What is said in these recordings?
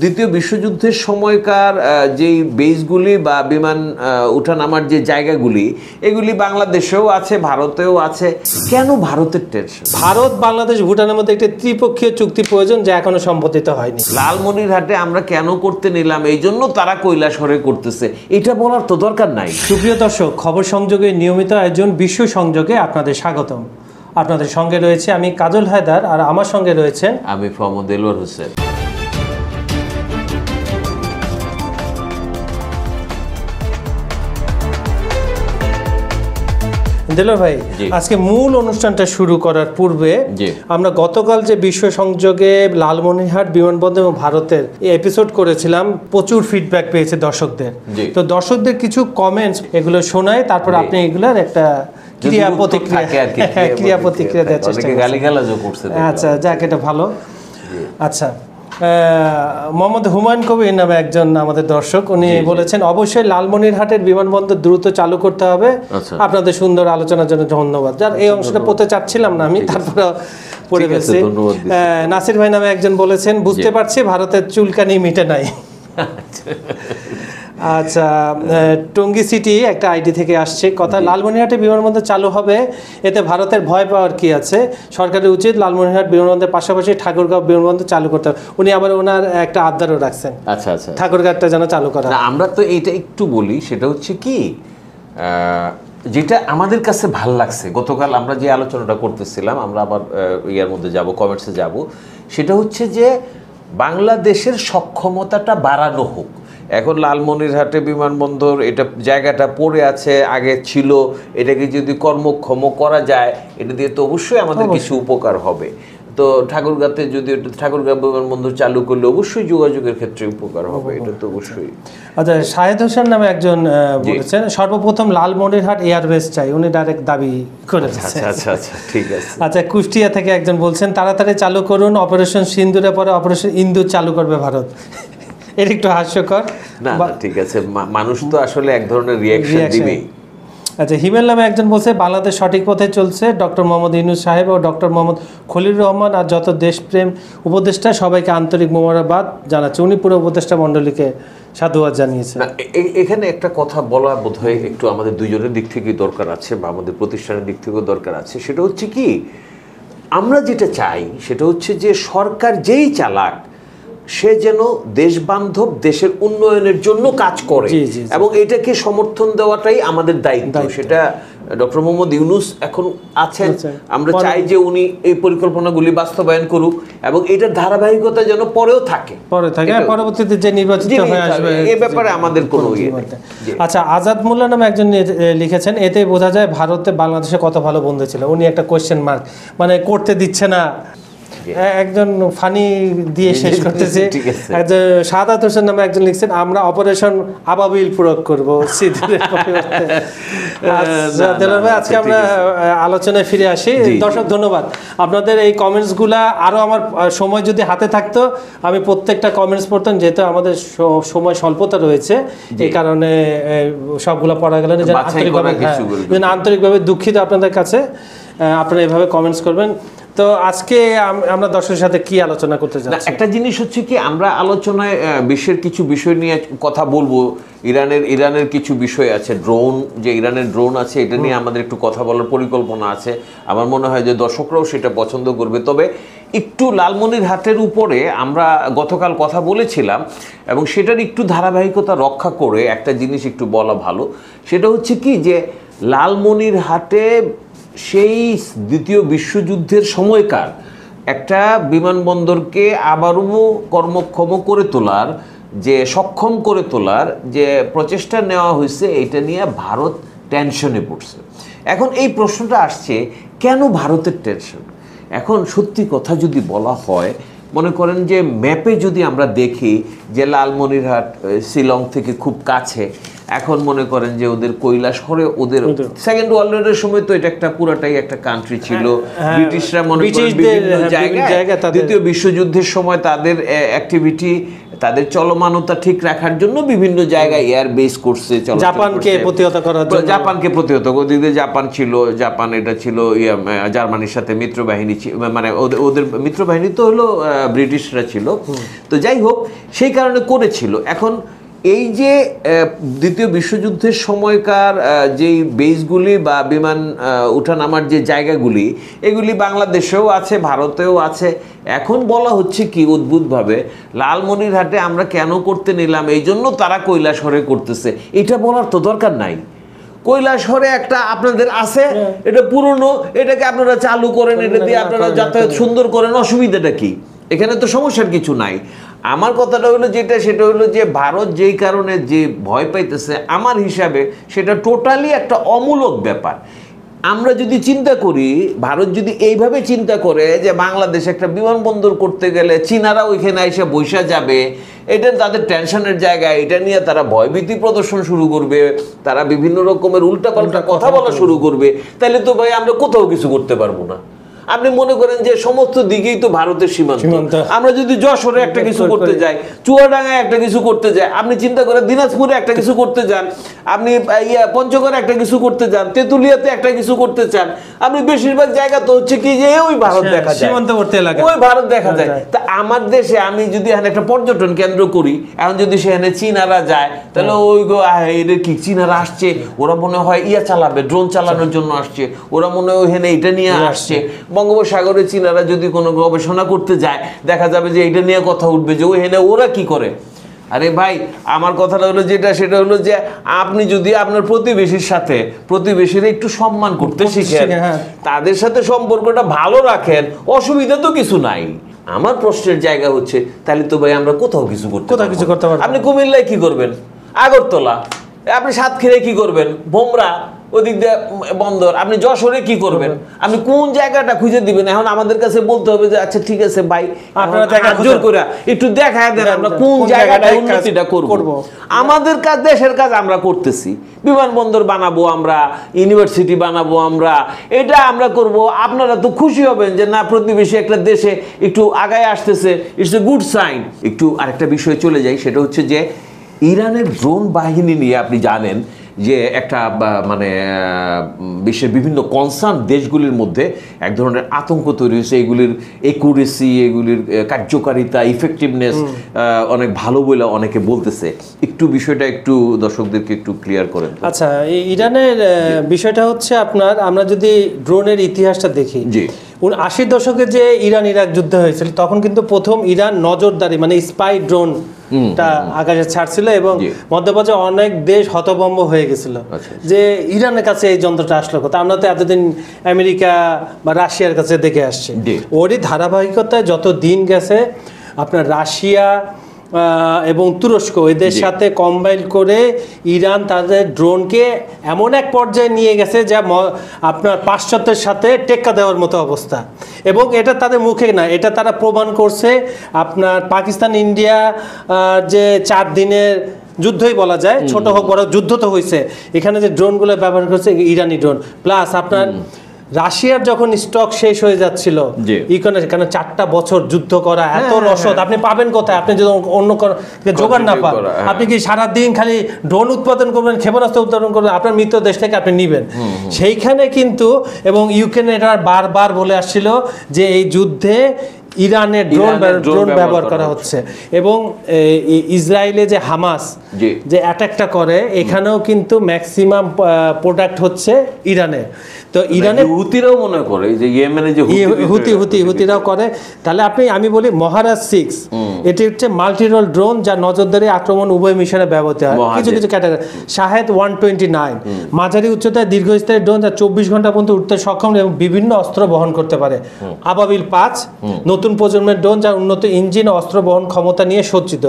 দ্বিতীয় বিশ্বযুদ্ধের সময়কার যেই বেসগুলি বা বিমান ওঠানামার যে জায়গাগুলি, এগুলি বাংলাদেশেও আছে, ভারতেও আছে। কেন ভারতের টেনশন? ভারত, বাংলাদেশ, ভুটানের মধ্যে একটি ত্রিপক্ষীয় চুক্তি প্রয়োজন, যা এখনো সম্পাদিত হয়নি। লালমনিরহাটে আমরা কেন করতে নিলাম, এই জন্য তারা কৈলাসহরে করতেছে, এটা বলার তো দরকার নাই। সুপ্রিয় দর্শক, খবর সংযোগের নিয়মিত আয়োজন বিশ্ব সংযোগে আপনাদের স্বাগতম। আপনাদের সঙ্গে রয়েছে আমি কাজল হায়দার, আর আমার সঙ্গে রয়েছেন আমি ফমদ দেলোয়ার হোসেন। দেলোয়ার ভাই, আজকে মূল অনুষ্ঠানটা শুরু করার পূর্বে আমরা গতকাল যে বিশ্ব সংযোগে লালমনিরহাট বিমানবন্দর এবং ভারতের এপিসোড করেছিলাম, প্রচুর ফিডব্যাক পেয়েছে দর্শকদের। তো দর্শকদের কিছু কমেন্টস এগুলো শোনায়, তারপর আপনি এগুলোর একটা ক্রিয়া প্রতিক্রিয়া দেওয়ার চেষ্টা করছেন। আচ্ছা, যাক, এটা ভালো। আচ্ছা, মোহাম্মদ হুমায়ুন কবির নামে একজন আমাদের দর্শক, উনি বলেছেন অবশ্যই লালমনিরহাটের বিমানবন্দর দ্রুত চালু করতে হবে। আপনাদের সুন্দর আলোচনার জন্য ধন্যবাদ। যার এই অংশটা পড়তে চাচ্ছিলাম না আমি, তারপরে পড়ে ফেলছি। নাসির ভাই নামে একজন বলেছেন বুঝতে পারছি ভারতের চুলকানি মিটে নাই। আচ্ছা, টঙ্গী সিটি একটা আইডি থেকে আসছে কথা, লালমনিরহাটে বিমানবন্দর চালু হবে, এতে ভারতের ভয় পাওয়ার কি আছে? সরকারের উচিত লালমনিরহাট বিমানবন্দরের পাশাপাশি ঠাকুরগাঁও বিমানবন্দর চালু করতে হবে। উনি আবার ওনার একটা আবদারও রাখছেন, আচ্ছা আচ্ছা, ঠাকুরগাঁওটা যেন চালু করা। আমরা তো এইটা একটু বলি, সেটা হচ্ছে কি, যেটা আমাদের কাছে ভাল লাগছে, গতকাল আমরা যে আলোচনাটা করতেছিলাম, আমরা আবার ইয়ার মধ্যে যাব, কমেন্টসে যাব, সেটা হচ্ছে যে বাংলাদেশের সক্ষমতাটা বাড়ানো হোক। এখন লালমনিরহাটে বিমানবন্দর এটা জায়গাটা পড়ে আছে, আগে ছিল, এটাকে যদি কর্মক্ষম করা যায়, এটা দিয়ে তো অবশ্যই আমাদের কিছু উপকার হবে। তো ঠাকুরগাঁতে যদি ঠাকুরগাঁও বিমানবন্দর চালু করলে অবশ্যই যোগাযোগের ক্ষেত্রে উপকার হবে, এটা তো অবশ্যই। আচ্ছা, শাহেদ হোসেন নামে একজন বলেছেন সর্বপ্রথম লালমনিরহাট এয়ারবেস চাই, উনি ডাইরেক্ট দাবি করেছেন। আচ্ছা আচ্ছা, ঠিক আছে। আচ্ছা, কুষ্টিয়া থেকে একজন বলছেন তাড়াতাড়ি চালু করুন, অপারেশন সিন্দুরের পরে অপারেশন ইন্দুর চালু করবে ভারত। এটা একটু হাস্যকর। না, ঠিক আছে, মানুষ তো আসলে এক ধরনের রিঅ্যাকশন দিবেই। আচ্ছা, হিমেল নামে একজন বলছে বাংলাদেশ সঠিক পথে চলছে, ডক্টর মোহাম্মদ ইউনূস সাহেব ও ডক্টর মোহাম্মদ খলিলুর রহমান আর যত দেশপ্রেম উপদেষ্টা সবাইকে আন্তরিক মোবারকবাদ জানাচ্ছে। উনি পুরো উপদেষ্টা মণ্ডলীকে সাধুবাদ জানিয়েছেন। এখানে একটা কথা বলা বোধহয় একটু আমাদের দুইজনের দিক থেকে দরকার আছে, বা আমাদের প্রতিষ্ঠানের দিক থেকেও দরকার আছে। সেটা হচ্ছে কি, আমরা যেটা চাই সেটা হচ্ছে যে সরকার যেই চালাক, সে যেন দেশবান্ধব, দেশের উন্নয়নের জন্য কাজ করে, এবং এটাকে সমর্থন দেওয়াটাই আমাদের দায়িত্ব। সেটা ডক্টর মোহাম্মদ ইউনূস এখন আছেন, আমরা চাই যে উনি এই পরিকল্পনাগুলি বাস্তবায়ন করুক, এবং এটার ধারাবাহিকতা যেন পরেও থাকে, পরবর্তীতে যে নির্বাচিত হয়ে আসবে এই ব্যাপারে আমাদের কোনো ইয়ে নেই। আচ্ছা, আজাদ মোল্লা নামে একজন লিখেছেন এতে বোঝা যায় ভারতে বাংলাদেশে কত ভালো বন্ধু ছিল। উনি একটা কোয়েশ্চেন মার্ক, মানে করতে দিচ্ছে না, একজন ফানি দিয়ে শেষ করতেছে। সাদাত হোসেন নামে একজন লিখছেন আমরা অপারেশন আবাবিল প্রয়োগ করবো সিঁদুরের পরিবর্তে। আজকে আমরা আলোচনায় ফিরে আসি। দর্শক, ধন্যবাদ আপনাদের এই কমেন্টসগুলা। আরও আমার সময় যদি হাতে থাকতো আমি প্রত্যেকটা কমেন্টস পড়তাম, যেহেতু আমাদের সময় স্বল্পতা রয়েছে, এই কারণে সবগুলো পড়া গেল না। আন্তরিকভাবে দুঃখিত আপনাদের কাছে, আপনারা এভাবে কমেন্টস করবেন। তো আজকে আমরা দর্শকের সাথে কি আলোচনা করতে যাচ্ছি? একটা জিনিস হচ্ছে কি, আমরা আলোচনায় বিশ্বের কিছু বিষয় নিয়ে কথা বলবো। ইরানের কিছু বিষয় আছে, ড্রোন, যে ইরানের ড্রোন আছে, এটা নিয়ে আমাদের একটু কথা বলার পরিকল্পনা আছে। আমার মনে হয় যে দর্শকরাও সেটা পছন্দ করবে। তবে একটু লালমনিরহাটের উপরে আমরা গতকাল কথা বলেছিলাম, এবং সেটার একটু ধারাবাহিকতা রক্ষা করে একটা জিনিস একটু বলা ভালো। সেটা হচ্ছে কি, যে লালমনিরহাটে সেই দ্বিতীয় বিশ্বযুদ্ধের সময়কার একটা বিমানবন্দরকে আবারও কর্মক্ষম করে তোলার, যে সক্ষম করে তোলার যে প্রচেষ্টা নেওয়া হয়েছে, এটা নিয়ে ভারত টেনশনে পড়ছে। এখন এই প্রশ্নটা আসছে, কেন ভারতের টেনশন? এখন সত্যি কথা যদি বলা হয়, মনে করেন যে ম্যাপে যদি আমরা দেখি যে লালমনিরহাট শিলং থেকে খুব কাছে, এখন মনে করেন যে ওদের কৈলাসহরে, ওদের সেকেন্ড ওয়ার্ল্ড ওয়ারের সময় তো এটা একটা পুরাটাই একটা কান্ট্রি ছিল। ব্রিটিশরা মনে করেন বিভিন্ন জায়গায় দ্বিতীয় বিশ্বযুদ্ধের সময় তাদের অ্যাক্টিভিটি, তাদের চলমানতা ঠিক রাখার জন্য বিভিন্ন জায়গায় এয়ার বেস করছে, জাপানকে প্রতিহত করার জন্য। জাপানকে প্রতিহত করতে জাপান ছিল, জাপান এটা ছিল জার্মানির সাথে মিত্র বাহিনী, মানে ওদের মিত্র বাহিনী তো হলো ব্রিটিশরা ছিল। তো যাই হোক, সেই কারণে করেছিল। এখন এই যে দ্বিতীয় বিশ্বযুদ্ধের সময়কার যেই বেসগুলি বা বিমান ওঠানামার যে জায়গাগুলি, এগুলি বাংলাদেশেও আছে, ভারতেও আছে। এখন বলা হচ্ছে কি অদ্ভুতভাবে, লালমনিরহাটে আমরা কেন করতে নিলাম, এই জন্য তারা কৈলাসহরে করতেছে, এটা বলার তো দরকার নাই। কৈলাসহরে একটা আপনাদের আছে, এটা পুরনো, এটাকে আপনারা চালু করেন, এটা দিয়ে আপনারা যাতায়াত সুন্দর করেন, অসুবিধাটা কি? এখানে তো সমস্যার কিছু নাই। আমার কথাটা হলো যেটা, সেটা হলো যে ভারত যেই কারণে যে ভয় পাইতেছে, আমার হিসাবে সেটা টোটালি একটা অমূলক ব্যাপার। আমরা যদি চিন্তা করি, ভারত যদি এইভাবে চিন্তা করে যে বাংলাদেশ একটা বিমানবন্দর করতে গেলে চীনারা ওইখানে এসে বৈশা যাবে, এটা তাদের টেনশনের জায়গা, এটা নিয়ে তারা ভয়ভীতি প্রদর্শন শুরু করবে, তারা বিভিন্ন রকমের উল্টাপাল্টা কথা বলা শুরু করবে, তাহলে তো ভাই আমরা কোথাও কিছু করতে পারবো না। আপনি মনে করেন যে সমস্ত দিকেই তো ভারতের সীমান্ত। আমরা যদি যশোরে একটা কিছু করতে যাই, চুয়াডাঙ্গায় একটা কিছু করতে যাই, আপনি চিন্তা করেন দিনাজপুরে একটা কিছু করতে যান, আপনি পঞ্চগড়ে একটা কিছু করতে যান, তেঁতুলিয়াতে একটা কিছু করতে চান, আপনি বেশিরভাগ জায়গা তো হচ্ছে কি যে ওই ভারত দেখা যায়, সীমান্তবর্তী এলাকা, ওই ভারত দেখা যায়। তা আমার দেশে আমি যদি এখানে একটা পর্যটন কেন্দ্র করি, এখন যদি সেখানে চীনারা যায়, তাহলে ওই এদের কি চীনারা আসছে, ওরা মনে হয় চালাবে, ড্রোন চালানোর জন্য আসছে, ওরা মনে হয় ওখানে এটা নিয়ে আসছে। বঙ্গোপসাগরে চীনারা যদি কোনো গবেষণা করতে যায়, দেখা যাবে যে এটা নিয়ে কথা উঠবে যে ওখানে ওরা কি করে। আরে ভাই, আমার কথাটা হলো যেটা, সেটা হলো যে আপনি যদি আপনার প্রতিবেশীর সাথে প্রতিবেশীর একটু সম্মান করতে শিখেন, তাদের সাথে সম্পর্কটা ভালো রাখেন, অসুবিধা তো কিছু নাই। আমার প্রশ্নের জায়গা হচ্ছে, তাহলে তো ভাই আমরা কোথাও কিছু করতে পারবো। আপনি কুমিল্লায় কি করবেন? আগরতলা। আপনি সাতক্ষীরায় কি করবেন? ভোমরা, ওদিক দিয়ে বন্দর। আপনি যশোরে কি করবেন? আপনি কোন জায়গাটা খুঁজে দিবেন? এখন আমাদের কাছে বলতে হবে যে আচ্ছা ঠিক আছে ভাই, জোর করে একটু দেখায় দেন আমরা কোন জায়গাটা উন্নতিটা করব। আমাদের কাজ, দেশের কাজ আমরা করতেছি, বিমানবন্দর বানাবো আমরা, ইউনিভার্সিটি বানাবো আমরা, এটা আমরা করব। আপনারা তো খুশি হবেন যে না, প্রতিবেশী একটা দেশে একটু আগায় আসতেছে, ইটস এ গুড সাইন। একটু আরেকটা বিষয়ে চলে যাই, সেটা হচ্ছে যে ইরানের ড্রোন বাহিনী নিয়ে আপনি জানেন যে একটা মানে বিশ্বের বিভিন্ন কনসার্ন দেশগুলির মধ্যে এক ধরনের আতঙ্ক তৈরি হয়েছে। এগুলির একুরেসি, এগুলির কার্যকারিতা, ইফেক্টিভনেস অনেক ভালো বলে অনেকে বলতেছে। একটু বিষয়টা একটু দর্শকদেরকে একটু ক্লিয়ার করেন। আচ্ছা, ইরানের বিষয়টা হচ্ছে আপনার, আমরা যদি ড্রোনের ইতিহাসটা দেখি, 80 দশকে যে ইরান ইরাক যুদ্ধ হয়েছিল, তখন কিন্তু প্রথম ইরান নজরদারি মানে স্পাই ড্রোনটা আকাশে ছাড়ছিল এবং মধ্যপ্রাচ্যে অনেক দেশ হতভম্ব হয়ে গেছিল যে ইরানের কাছে এই যন্ত্রটা আসলো কথা। আমরা তো এতদিন আমেরিকা বা রাশিয়ার কাছে দেখে আসছি। ওরই ধারাবাহিকতায় যত দিন গেছে, আপনার রাশিয়া এবং তুরস্ক এদের সাথে কম্বাইন করে ইরান তাদের ড্রোনকে এমন এক পর্যায়ে নিয়ে গেছে যা আপনার পাশ্চাত্যের সাথে টেক্কা দেওয়ার মতো অবস্থা। এবং এটা তাদের মুখে না, এটা তারা প্রমাণ করছে। আপনার পাকিস্তান ইন্ডিয়া যে 4 দিনের যুদ্ধই বলা যায়, ছোট হোক বড় যুদ্ধ তো হয়েছে, এখানে যে ড্রোনগুলো ব্যবহার করছে ইরানি ড্রোন। প্লাস আপনার রাশিয়ার যখন স্টক শেষ হয়ে যাচ্ছিল, কারণ 4টা বছর যুদ্ধ করা, এত রসদ আপনি পাবেন কোথায়? আপনি যদি অন্য জোগাড় না পান, আপনি কি সারাদিন খালি ড্রোন উৎপাদন করবেন, ক্ষেপণাস্ত্র উৎপাদন করবেন, আপনার মিত্র দেশ থেকে আপনি নিবেন। সেইখানে কিন্তু, এবং ইউক্রেন এটা বারবার বলে আসছিল যে এই যুদ্ধে ইরানের ড্রোন ব্যবহার করা হচ্ছে। এবং ইসরায়েলে যে হামাস যে অ্যাটাকটা করে, এখানেও কিন্তু ম্যাক্সিমাম প্রোডাক্ট হচ্ছে ইরানের। তো ইরানের হুতিরাও মনে করে যে ইয়েমেনে যে হুতিরাও করে। তাহলে আমি বলি মহারাজ 6 এটি হচ্ছে মাল্টি রোল ড্রোন, যা নজরদারি, আক্রমণ উভয় মিশনে ব্যবহৃত হয়। কিছু কিছু ক্যাটাগরি। শাহেদ 129 মাঝারি উচ্চতায় দীর্ঘস্থায়ী ড্রোন, যা 24 ঘন্টা পর্যন্ত উঠতে সক্ষম এবং বিভিন্ন অস্ত্র বহন করতে পারে। আবাবিল 5 নতুন প্রজন্মের ড্রোন, যা উন্নত ইঞ্জিন ও অস্ত্র বহন ক্ষমতা নিয়ে সজ্জিত।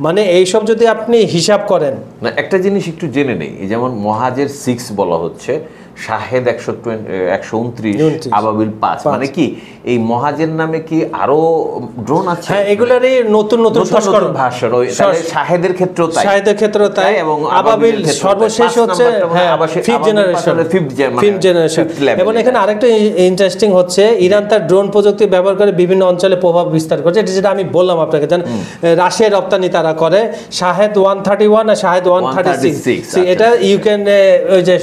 মানে এইসব যদি আপনি হিসাব করেন, না একটা জিনিস একটু জেনে নেই, যেমন মহাজের 6 বলা হচ্ছে, শাহেদ 129, আবাবিল 5, মানে কি এই মহাজের নামে কি আরো ড্রোন আছে? হ্যাঁ, এগুলারই নতুন সংস্করণ ভার্সন। শাহেদের ক্ষেত্রেও তাই, এবং আবাবিল সর্বশেষ হচ্ছে 5th জেনারেশন। এবং এখানে আরেকটা ইন্টারেস্টিং হচ্ছে, ইরান তার ড্রোন প্রযুক্তি ব্যবহার করে বিভিন্ন অঞ্চলে প্রভাব বিস্তার করছে। এটা যেটা আমি বললাম আপনাকে, জানেন রাশিয়ার রপ্তানি তারা করে। শাহেদ 131 আর শাহেদ 136, এটা ইউক্রেন ওই যে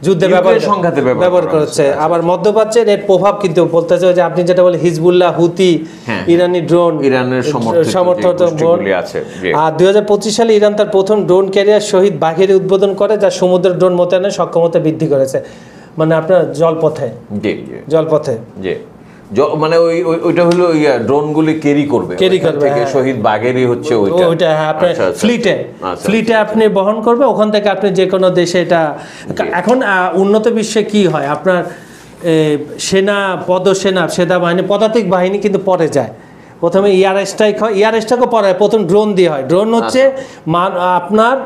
যুদ্ধে সংঘাতে ব্যবহার করেছে। আবার মধ্যপ্রাচ্যের এর প্রভাব কিন্তু বলতেছে যে আপনি যেটা বলে হিজবুল্লাহ, হুতি, ইরানি ড্রোন, ইরানের সমর্থিত আছে। আর 2025 সালে ইরান তার প্রথম ড্রোন ক্যারিয়ার শহীদ বাঘেরি উদ্বোধন করে, যা সমুদ্র ড্রোন মোতায়েনের সক্ষমতা বৃদ্ধি করেছে। মানে আপনার জলপথে জি মানে ওইটা হলো ড্রোনগুলি ক্যারি করবে থেকে শহীদ বাঘেরি হচ্ছে ওইটা আপনার ফ্লিটে আপনি বহন করবে, ওখান থেকে আপনি যে কোনো দেশে এটা। এখন উন্নত বিশ্বে কি হয়, আপনার সেনা বাহিনী, পদাতিক বাহিনী কিন্তু পরে যায়। প্রথমে এয়ার স্ট্রাইক হয়, এয়ার স্ট্রাইকও পরে হয়, প্রথম ড্রোন দিয়ে হয়। ড্রোন হচ্ছে আপনার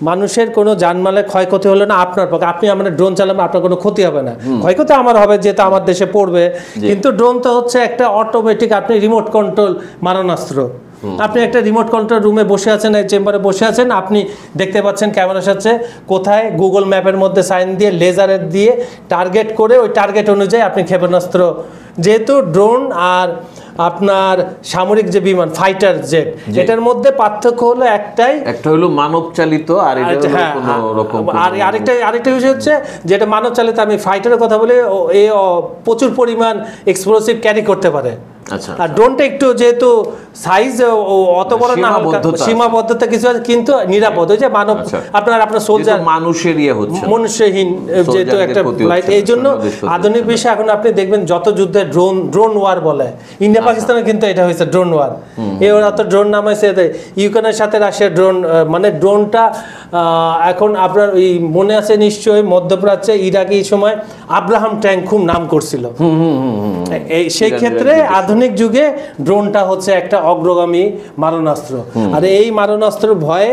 মানুষের কোনো জানমালের ক্ষয়ক্ষতি হলো না আপনার পক্ষে, আপনি আমরা ড্রোন চালাবেন, আপনার কোনো ক্ষতি হবে না, ক্ষয়ক্ষতি আমার হবে যেটা আমার দেশে পড়বে। কিন্তু ড্রোন তো হচ্ছে একটা অটোমেটিক, আপনি রিমোট কন্ট্রোল মারণাস্ত্র। আপনি একটা রিমোট কন্ট্রোল রুমে বসে আছেন, এই চেম্বারে বসে আছেন, আপনি দেখতে পাচ্ছেন ক্যামেরা সাথে কোথায় গুগল ম্যাপের মধ্যে সাইন দিয়ে লেজারের দিয়ে টার্গেট করে ওই টার্গেট অনুযায়ী আপনি ক্ষেপণাস্ত্র। যেহেতু ড্রোন আর আপনার সামরিক যে বিমান ফাইটার জেট, এটার মধ্যে পার্থক্য হলো একটাই, একটা হলো মানব চালিত আর আরেকটা বিষয় হচ্ছে যেটা মানব চালিত। আমি ফাইটারের কথা বলি, প্রচুর পরিমাণ এক্সপ্লোসিভ ক্যারি করতে পারে। আর ড্রোনটা একটু যেহেতু সাইজ অত বড় না, সীমাবদ্ধতা কিছু আছে, কিন্তু নিরাপদ। ওই যে মানব আপনার সোলজার মনুষ্যহীন যেহেতু একটা ফ্লাইট, এই জন্য আধুনিক বিশ্বে এখন আপনি দেখবেন যত যুদ্ধে ড্রোন ওয়ার বলে, ইন্ডিয়া পাকিস্তানে কিন্তু এটা হয়েছে ড্রোন ওয়ার। ওরা তো ড্রোন নামাইছে ইউক্রেনের সাথে রাশিয়ার ড্রোন, মানে ড্রোনটা এখন আপনার ওই মনে আছে নিশ্চয়ই মধ্যপ্রাচ্যে ইরাকি সময় আব্রাহাম ট্যাঙ্ক খুব নাম করছিল। সেই ক্ষেত্রে আধুনিক যুগে ড্রোনটা হচ্ছে একটা অগ্রগামী মারণাস্ত্র। আর এই মারণাস্ত্রের ভয়ে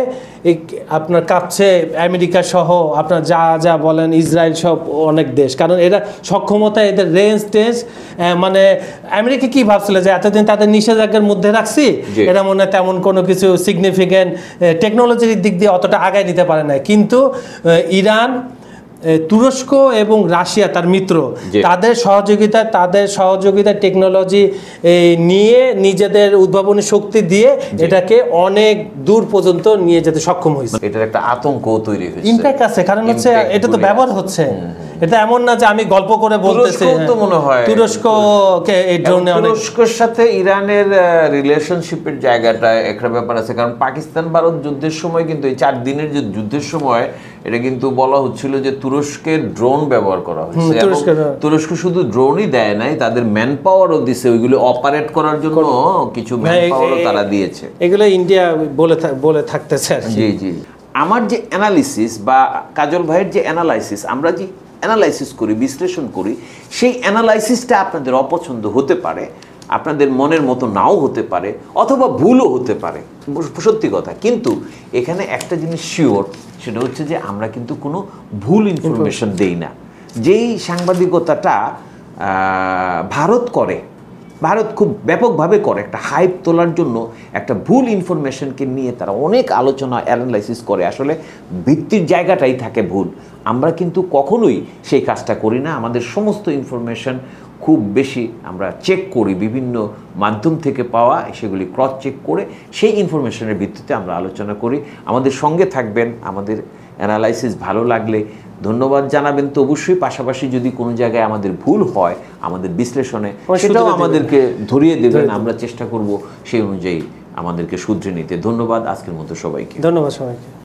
আপনার কাঁপছে আমেরিকা সহ আপনার যা বলেন ইসরায়েল সব অনেক দেশ, কারণ এরা সক্ষমতা, এদের রেঞ্জ মানে আমেরিকা কি ভাবছিল যে এতদিন তাদের নিষেধাজ্ঞার মধ্যে রাখছি, এরা মনে হয় তেমন কোনো কিছু সিগনিফিকেন্ট টেকনোলজির দিক দিয়ে অতটা আগায় নিতে পারে না। কিন্তু ইরান, তুরস্ক এবং রাশিয়া তার মিত্র, তাদের সহযোগিতায় টেকনোলজি নিয়ে নিজেদের উদ্ভাবনী শক্তি দিয়ে এটাকে অনেক দূর পর্যন্ত নিয়ে যেতে সক্ষম হয়েছে। এটার একটা আতঙ্ক তৈরি হয়েছে, ইমপ্যাক্ট আছে, কারণ হচ্ছে এটা তো ব্যবহার হচ্ছে। এটা এমন না যে আমি গল্প করে বলতেছি। তো মনে হয় তুরস্ককে এই ড্রোনে তুরস্কের সাথে ইরানের রিলেশনশিপের জায়গাটা একটা ব্যাপার আছে, কারণ পাকিস্তান ভারত যুদ্ধের সময় কিন্তু এই 4 দিনের যে যুদ্ধের সময় এটা কিন্তু বলা হচ্ছিল যে তুরস্কের ড্রোন ব্যবহার করা হয়েছে। তুরস্ক শুধু ড্রোনই দেয় নাই, তাদের ম্যান পাওয়ারও দিছে, ওইগুলো অপারেট করার জন্য কিছু ম্যান পাওয়ারও তারা দিয়েছে। এগুলো ইন্ডিয়া বলে থাকতেছে। জি আমার যে অ্যানালিসিস বা কাজল ভাইয়ের যে অ্যানালাইসিস, আমরা যে অ্যানালাইসিস করি, বিশ্লেষণ করি, সেই অ্যানালাইসিসটা আপনাদের অপছন্দ হতে পারে, আপনাদের মনের মতো নাও হতে পারে, অথবা ভুলও হতে পারে, সত্যি কথা। কিন্তু এখানে একটা জিনিস শিওর, সেটা হচ্ছে যে আমরা কিন্তু কোনো ভুল ইনফরমেশন দেই না। যেই সাংবাদিকতাটা ভারত খুব ব্যাপকভাবে করে, একটা হাইপ তোলার জন্য একটা ভুল ইনফরমেশনকে নিয়ে তারা অনেক আলোচনা অ্যানালাইসিস করে, আসলে ভিত্তির জায়গাটাই থাকে ভুল। আমরা কিন্তু কখনোই সেই কাজটা করি না। আমাদের সমস্ত ইনফরমেশন খুব বেশি আমরা চেক করি, বিভিন্ন মাধ্যম থেকে পাওয়া সেগুলি ক্রস চেক করে সেই ইনফরমেশনের ভিত্তিতে আমরা আলোচনা করি। আমাদের সঙ্গে থাকবেন, আমাদের অ্যানালাইসিস ভালো লাগলে ধন্যবাদ জানাবেন। তো অবশ্যই পাশাপাশি যদি কোনো জায়গায় আমাদের ভুল হয় আমাদের বিশ্লেষণে, সেটাও আমাদেরকে ধরিয়ে দেবেন, আমরা চেষ্টা করব সেই অনুযায়ী আমাদেরকে শুধরে নিতে। ধন্যবাদ আজকের মতো সবাইকে। ধন্যবাদ সবাইকে।